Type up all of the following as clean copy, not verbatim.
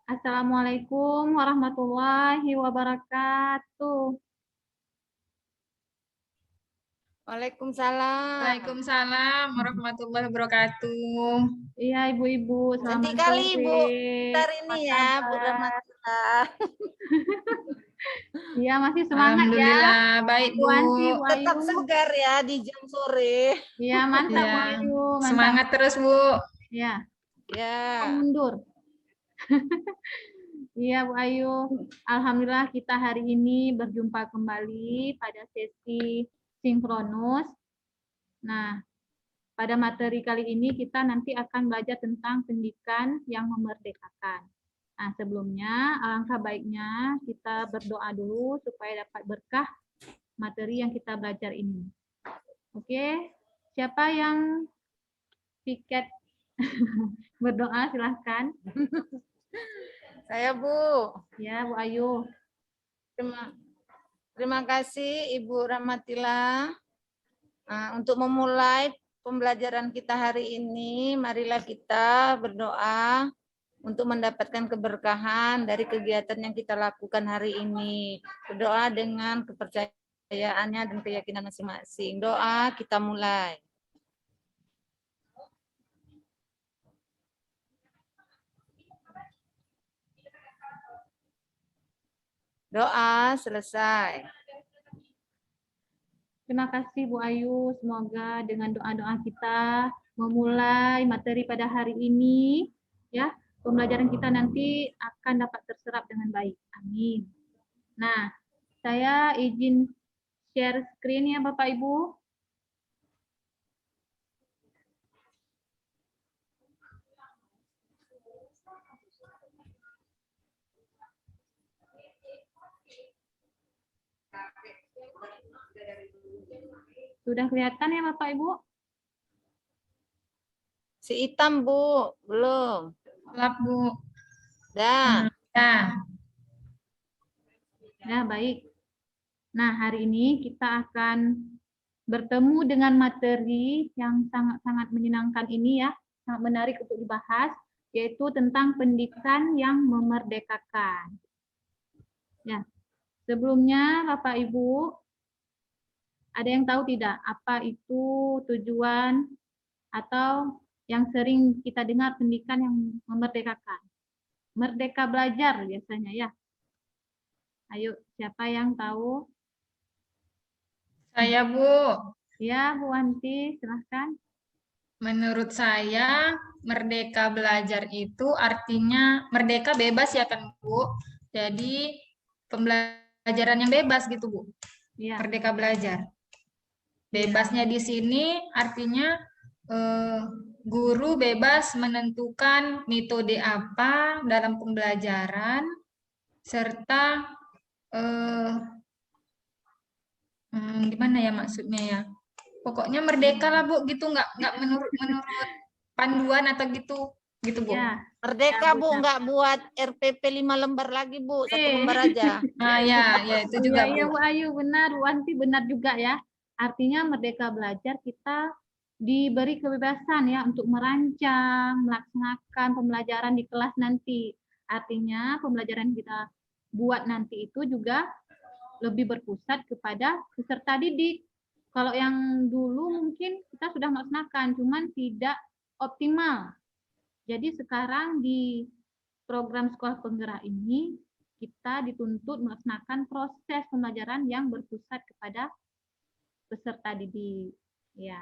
Assalamualaikum warahmatullahi wabarakatuh. Waalaikumsalam. Waalaikumsalam warahmatullahi wabarakatuh. Iya Ibu-ibu, Cantik selamat kali sore. Ibu ntar ini ya, Bu Rahmatullah. Iya masih semangat ya. Alhamdulillah baik Bu Anti, Bu Ayu. Tetap segar ya di jam sore. Iya mantap Bu Ya, Ayu, mantap. semangat terus Bu. Iya. Ya. Mundur. Iya Bu Ayu, Alhamdulillah kita hari ini berjumpa kembali pada sesi sinkronus. Nah, pada materi kali ini kita nanti akan belajar tentang pendidikan yang memerdekakan. Nah, sebelumnya alangkah baiknya kita berdoa dulu supaya dapat berkah materi yang kita belajar ini. Oke, siapa yang tiket berdoa silahkan. Saya Bu. Ya, Bu Ayu. Terima kasih Ibu Rahmatillah. Untuk memulai pembelajaran kita hari ini, marilah kita berdoa untuk mendapatkan keberkahan dari kegiatan yang kita lakukan hari ini. Berdoa dengan kepercayaannya dan keyakinan masing-masing. Doa kita mulai. Doa selesai. Terima kasih Bu Ayu, semoga dengan doa-doa kita memulai materi pada hari ini, ya pembelajaran kita nanti akan dapat terserap dengan baik. Amin. Nah, saya izin share screen ya Bapak Ibu. Sudah kelihatan ya Bapak Ibu? Si hitam Bu, belum. Lap Bu. Dah. Ya. Ya, baik. Nah, hari ini kita akan bertemu dengan materi yang sangat-sangat menyenangkan ini ya, sangat menarik untuk dibahas, yaitu tentang pendidikan yang memerdekakan. Ya, sebelumnya Bapak Ibu, ada yang tahu tidak apa itu tujuan atau yang sering kita dengar pendidikan yang memerdekakan? Merdeka belajar biasanya ya. Ayo, siapa yang tahu? Saya Bu. Ya, Bu Wanti, silahkan. Menurut saya merdeka belajar itu artinya merdeka bebas ya kan Bu. Jadi pembelajaran yang bebas gitu Bu. Ya. Merdeka belajar. Bebasnya di sini artinya guru bebas menentukan metode apa dalam pembelajaran serta gimana ya maksudnya ya. Pokoknya merdeka lah Bu gitu, nggak menurut panduan atau gitu Bu. Ya. Merdeka Ya, Bu, benar. nggak buat RPP 5 lembar lagi Bu, 1 lembar aja. Ya itu juga Iya, Bu. Bu Ayu, benar. Bu Wanti benar juga ya. Artinya merdeka belajar kita diberi kebebasan ya untuk merancang, melaksanakan pembelajaran di kelas nanti. Artinya pembelajaran kita buat nanti itu juga lebih berpusat kepada peserta didik. Kalau yang dulu mungkin kita sudah melaksanakan, cuman tidak optimal. Jadi sekarang di program sekolah penggerak ini kita dituntut melaksanakan proses pembelajaran yang berpusat kepada peserta didik. Ya.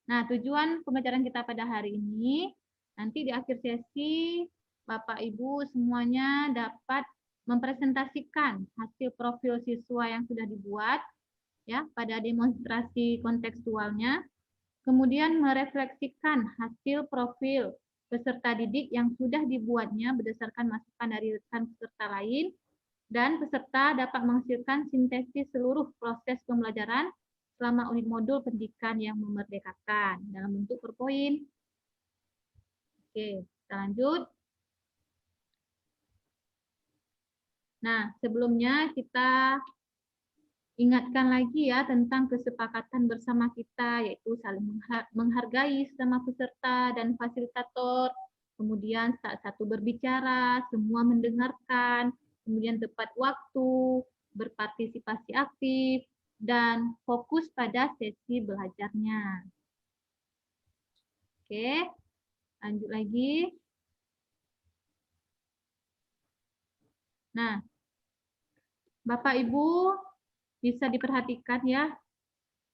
Nah, tujuan pembelajaran kita pada hari ini nanti di akhir sesi Bapak Ibu semuanya dapat mempresentasikan hasil profil siswa yang sudah dibuat ya pada demonstrasi kontekstualnya. Kemudian merefleksikan hasil profil peserta didik yang sudah dibuatnya berdasarkan masukan dari rekan peserta lain, dan peserta dapat menghasilkan sintesis seluruh proses pembelajaran selama unit modul pendidikan yang memerdekakan dalam bentuk PowerPoint. Oke, kita lanjut. Nah, sebelumnya kita ingatkan lagi ya tentang kesepakatan bersama kita, yaitu saling menghargai sesama peserta dan fasilitator, kemudian saat satu berbicara, semua mendengarkan, kemudian tepat waktu, berpartisipasi aktif, dan fokus pada sesi belajarnya. Oke, lanjut lagi. Nah, Bapak Ibu bisa diperhatikan ya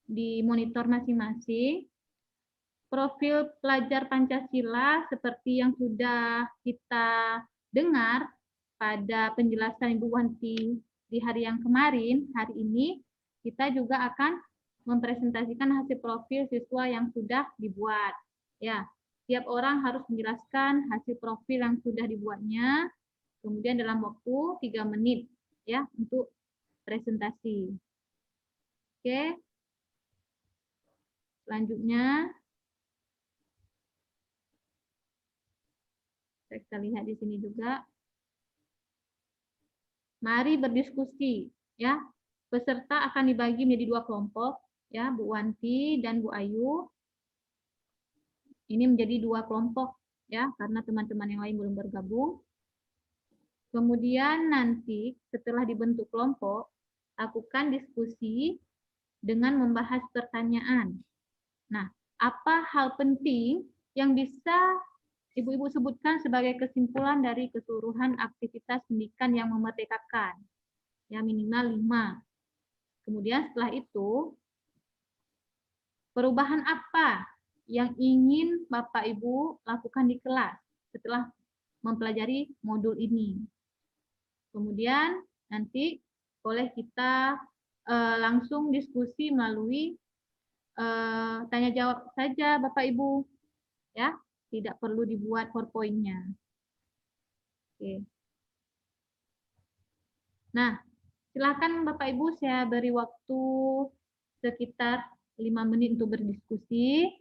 di monitor masing-masing. Profil pelajar Pancasila seperti yang sudah kita dengar pada penjelasan Ibu Wanti di hari yang kemarin, hari ini kita juga akan mempresentasikan hasil profil siswa yang sudah dibuat. Ya, tiap orang harus menjelaskan hasil profil yang sudah dibuatnya, kemudian dalam waktu 3 menit ya untuk presentasi. Oke. Selanjutnya kita lihat di sini juga. Mari berdiskusi ya. Peserta akan dibagi menjadi 2 kelompok ya, Bu Wanti dan Bu Ayu. Ini menjadi 2 kelompok ya, karena teman-teman yang lain belum bergabung. Kemudian nanti setelah dibentuk kelompok, lakukan diskusi dengan membahas pertanyaan. Nah, apa hal penting yang bisa Ibu-Ibu sebutkan sebagai kesimpulan dari keseluruhan aktivitas pendidikan yang memerdekakan? Ya, minimal 5. Kemudian setelah itu, perubahan apa yang ingin Bapak Ibu lakukan di kelas setelah mempelajari modul ini? Kemudian nanti boleh kita langsung diskusi melalui tanya jawab saja Bapak Ibu, ya, tidak perlu dibuat PowerPoint-nya. Oke. Nah, silakan Bapak Ibu, saya beri waktu sekitar 5 menit untuk berdiskusi.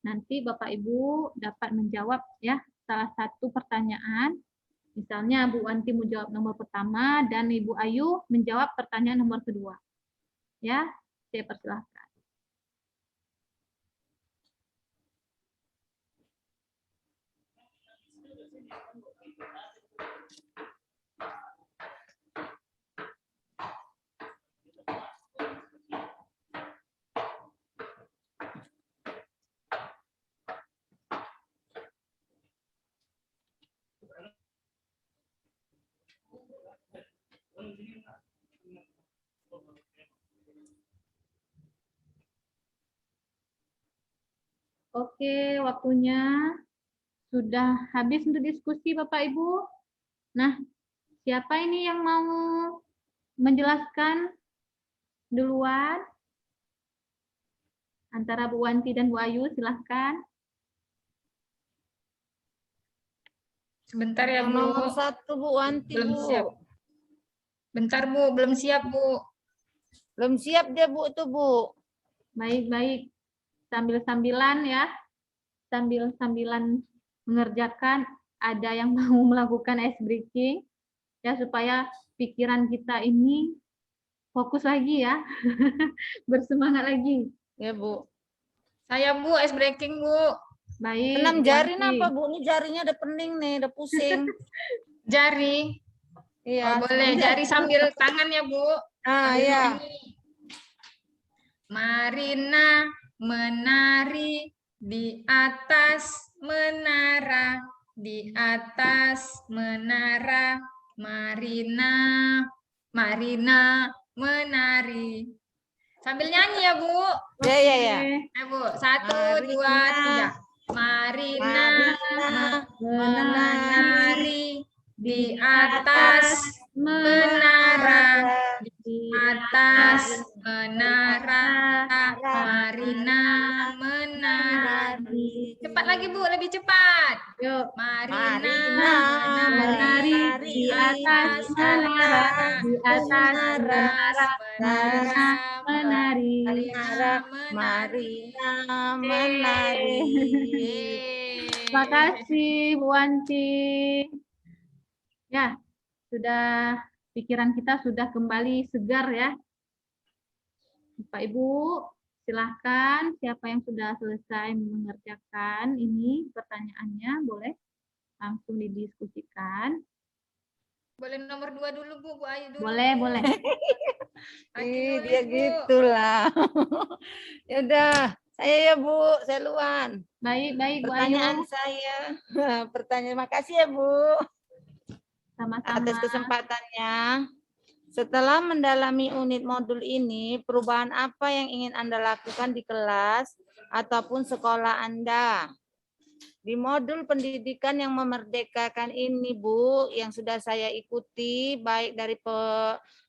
Nanti Bapak Ibu dapat menjawab ya salah satu pertanyaan. Misalnya Bu Wanti menjawab nomor pertama dan Ibu Ayu menjawab pertanyaan nomor kedua. Ya, saya persilahkan. Oke, waktunya sudah habis untuk diskusi Bapak Ibu. Nah, siapa ini yang mau menjelaskan duluan? Antara Bu Wanti dan Bu Ayu, silahkan. Sebentar ya, Bu. Nomor 1 Bu Wanti, Belum Bu. siap. Bentar, Bu. Belum siap, Bu. Belum siap dia, Bu, tuh, Bu. Baik-baik. Sambil-sambilan ya. Sambil-sambilan mengerjakan, ada yang mau melakukan ice breaking ya supaya pikiran kita ini fokus lagi ya. Bersemangat lagi. Ya, Bu. Saya, Bu, ice breaking, Bu. Baik. 6 jari Wanti. apa, Bu? Ini jarinya udah pening nih, udah pusing. Jari. Iya, Oh, boleh. Jari sambil tangan ya, Bu. Ah, Sambil iya. nyanyi. Marina menari di atas menara, di atas menara. Marina, Marina menari. Sambil nyanyi ya, Bu. Ya, ya, ya. Ayo, Bu. 1, 2, Marina. 3. Marina menari di atas menara, di atas menara. Marina menari. Cepat lagi, Bu, lebih cepat. Yuk. Marina Menari di atas menara, di atas menara, Marina menari. Marina menari. Terima kasih Bu Wanti. Ya, sudah pikiran kita sudah kembali segar ya. Bapak Ibu, silahkan siapa yang sudah selesai mengerjakan ini pertanyaannya boleh langsung didiskusikan. Boleh nomor 2 dulu, Bu Ayu dulu. Boleh, Bu. boleh. Aki Ih, nulis, dia Bu. gitulah. Ya udah, saya ya Bu, saya Luan. Baik, baik Bu Ayu. Pertanyaan saya, pertanyaan makasih ya Bu Sama-sama. atas kesempatannya. Setelah mendalami unit modul ini, perubahan apa yang ingin Anda lakukan di kelas ataupun sekolah Anda? Di modul pendidikan yang memerdekakan ini, Bu, yang sudah saya ikuti, baik dari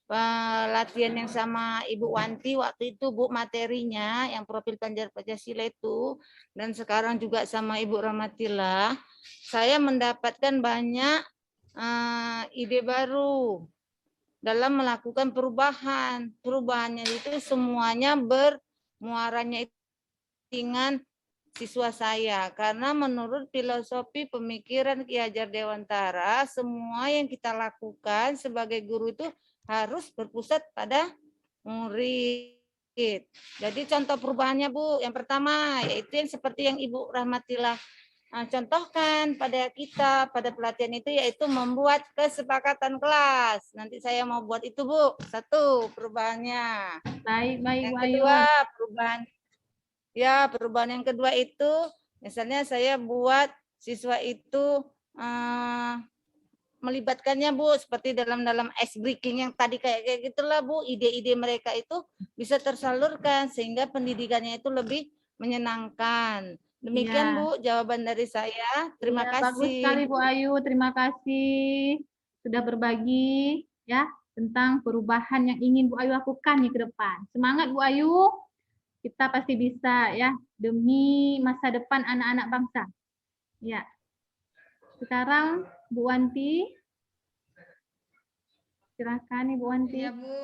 pelatihan yang sama Ibu Wanti waktu itu, Bu, materinya yang profil pelajar Pancasila itu, dan sekarang juga sama Ibu Ramatila, saya mendapatkan banyak ide baru dalam melakukan perubahan. Perubahannya itu semuanya bermuaranya dengan siswa saya. Karena menurut filosofi pemikiran Ki Hajar Dewantara, semua yang kita lakukan sebagai guru itu harus berpusat pada murid. Jadi contoh perubahannya Bu, yang pertama yaitu yang seperti yang Ibu Rahmatillah contohkan pada kita pada pelatihan itu, yaitu membuat kesepakatan kelas. Nanti saya mau buat itu Bu, satu perubahannya. Baik, baik Yang Bu Ayu. kedua perubahan yang kedua itu misalnya saya buat siswa itu melibatkannya Bu, seperti dalam ice breaking yang tadi kayak gitulah Bu, ide-ide mereka itu bisa tersalurkan sehingga pendidikannya itu lebih menyenangkan. Demikian Ya. Bu jawaban dari saya. Terima Ya, bagus kasih. sekali Bu Ayu, terima kasih sudah berbagi ya tentang perubahan yang ingin Bu Ayu lakukan nih ke depan. Semangat Bu Ayu, kita pasti bisa ya demi masa depan anak-anak bangsa. Ya. Sekarang Bu Wanti, silakan Ibu Wanti. Iya, Bu.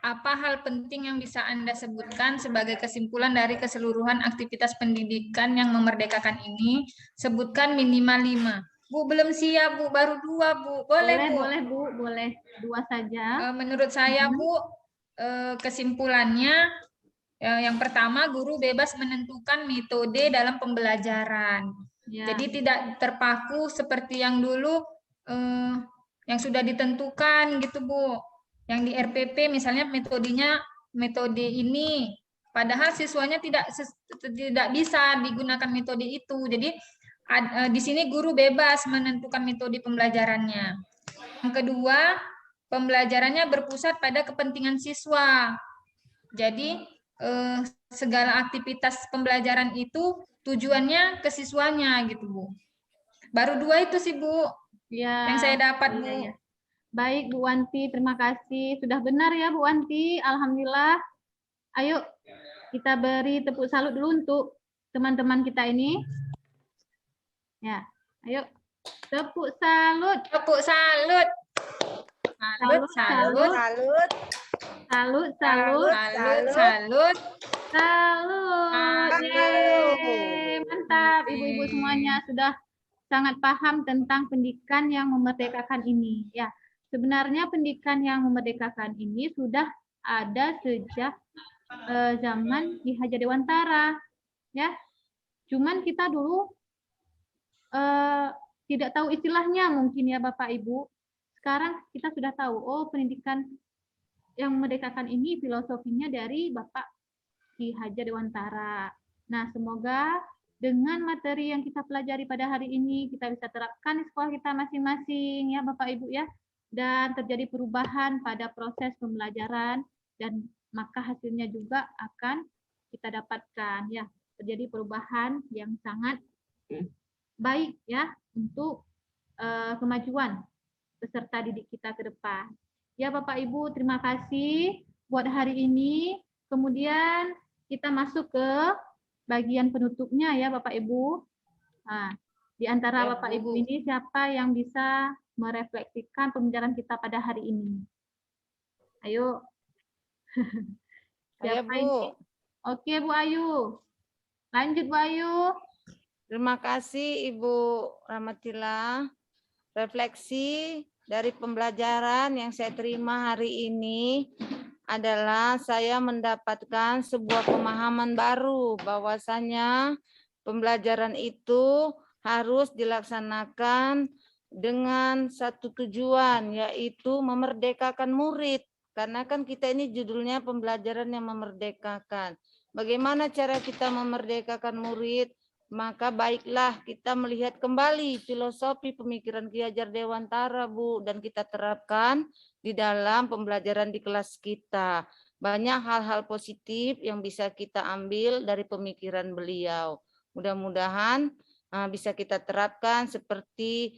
Hal penting yang bisa Anda sebutkan sebagai kesimpulan dari keseluruhan aktivitas pendidikan yang memerdekakan ini? Sebutkan minimal 5. Bu, belum siap, Bu. Baru 2, Bu. Boleh, Bu? Boleh Bu, boleh. 2 saja. Menurut saya, Bu, kesimpulannya, yang pertama, guru bebas menentukan metode dalam pembelajaran. Ya. Jadi tidak terpaku seperti yang dulu, yang sudah ditentukan gitu, Bu. Yang di RPP misalnya metode ini, padahal siswanya tidak bisa digunakan metode itu. Jadi di sini guru bebas menentukan metode pembelajarannya. Yang kedua, pembelajarannya berpusat pada kepentingan siswa. Jadi segala aktivitas pembelajaran itu tujuannya ke siswanya gitu, Bu. Baru 2 itu sih, Bu, ya, yang saya dapat, Bu. Ya. Baik Bu Wanti, terima kasih. Sudah benar ya Bu Wanti, alhamdulillah. Ayo kita beri tepuk salut dulu untuk teman-teman kita ini. Ya, ayo tepuk salut. Tepuk salut. Salut, salut. Salut. Salut, salut. Salut, salut. Salut. Yeay, mantap Ibu-ibu semuanya sudah sangat paham tentang pendidikan yang memerdekakan ini. Ya, sebenarnya pendidikan yang memerdekakan ini sudah ada sejak zaman Ki Hajar Dewantara, ya. Cuman kita dulu tidak tahu istilahnya mungkin ya Bapak Ibu. Sekarang kita sudah tahu, oh pendidikan yang memerdekakan ini filosofinya dari Bapak Ki Hajar Dewantara. Nah, semoga dengan materi yang kita pelajari pada hari ini kita bisa terapkan di sekolah kita masing-masing ya Bapak Ibu ya, dan terjadi perubahan pada proses pembelajaran dan maka hasilnya juga akan kita dapatkan ya, terjadi perubahan yang sangat baik ya untuk kemajuan peserta didik kita ke depan. Ya Bapak Ibu, terima kasih buat hari ini. Kemudian kita masuk ke bagian penutupnya ya Bapak Ibu. Nah, di antara Ya, Bapak Bu. Ibu ini siapa yang bisa merefleksikan pembelajaran kita pada hari ini? Ayo. Saya Siapa Bu. ini? Oke Bu Ayu. Lanjut Bu Ayu. Terima kasih Ibu Ramatila. Refleksi dari pembelajaran yang saya terima hari ini adalah saya mendapatkan sebuah pemahaman baru bahwasanya pembelajaran itu harus dilaksanakan dengan satu tujuan, yaitu memerdekakan murid. Karena kan kita ini judulnya pembelajaran yang memerdekakan. Bagaimana cara kita memerdekakan murid? Maka baiklah kita melihat kembali filosofi pemikiran Ki Hajar Dewantara, Bu, dan kita terapkan di dalam pembelajaran di kelas kita. Banyak hal-hal positif yang bisa kita ambil dari pemikiran beliau. Mudah-mudahan bisa kita terapkan seperti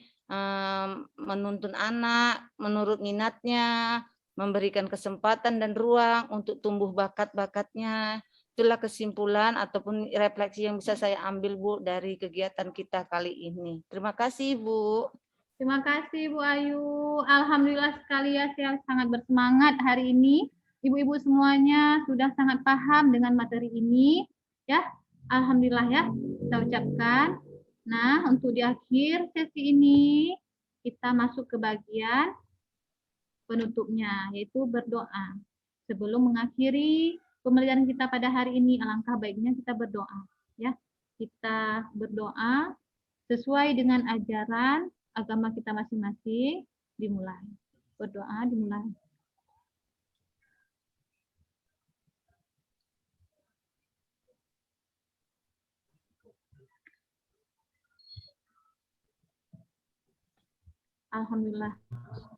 menuntun anak menurut minatnya, memberikan kesempatan dan ruang untuk tumbuh bakat-bakatnya. Itulah kesimpulan ataupun refleksi yang bisa saya ambil, Bu, dari kegiatan kita kali ini. Terima kasih, Bu. Terima kasih Bu Ayu. Alhamdulillah sekali ya, saya sangat bersemangat hari ini. Ibu-ibu semuanya sudah sangat paham dengan materi ini. Ya, Alhamdulillah ya, kita ucapkan. Nah, untuk di akhir sesi ini, kita masuk ke bagian penutupnya, yaitu berdoa. Sebelum mengakhiri pembelajaran kita pada hari ini, alangkah baiknya kita berdoa. Ya, kita berdoa sesuai dengan ajaran agama kita masing-masing. Dimulai. Berdoa dimulai. Alhamdulillah.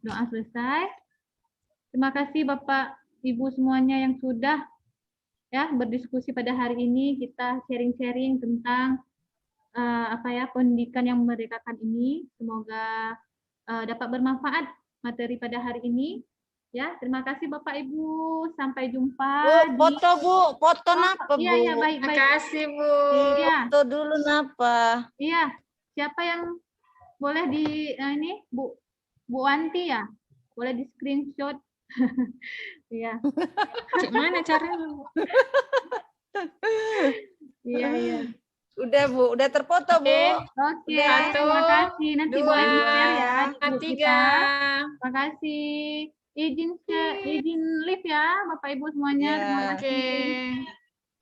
Doa selesai. Terima kasih Bapak, Ibu semuanya yang sudah ya berdiskusi pada hari ini. Kita sharing-sharing tentang pendidikan yang memerdekakan ini. Semoga dapat bermanfaat materi pada hari ini. Ya, terima kasih Bapak Ibu. Sampai jumpa. Bu, foto, Bu. Foto napa, Bu? Iya, iya, baik, Terima baik. kasih, Bu. Iya. Foto dulu napa? Iya. Siapa yang boleh di ini Bu Wanti ya? Boleh di screenshot. Iya. Cik mana caranya, Bu? Iya, iya. Udah, Bu. Udah terfoto, Bu. Oke, Udah. terima kasih. Nanti Dua, boleh di-share ya di grup tiga. kita. Terima kasih. Izin live ya, Bapak Ibu semuanya. Ya. Terima Oke. kasih.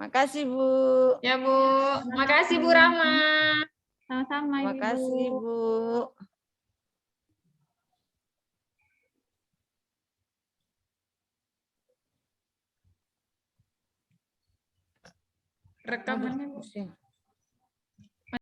Makasih, Bu. Ya, Bu. Makasih, Bu Rama. Sama-sama, Terima Ibu. kasih, Bu. Rekamannya, Bu. Pusing.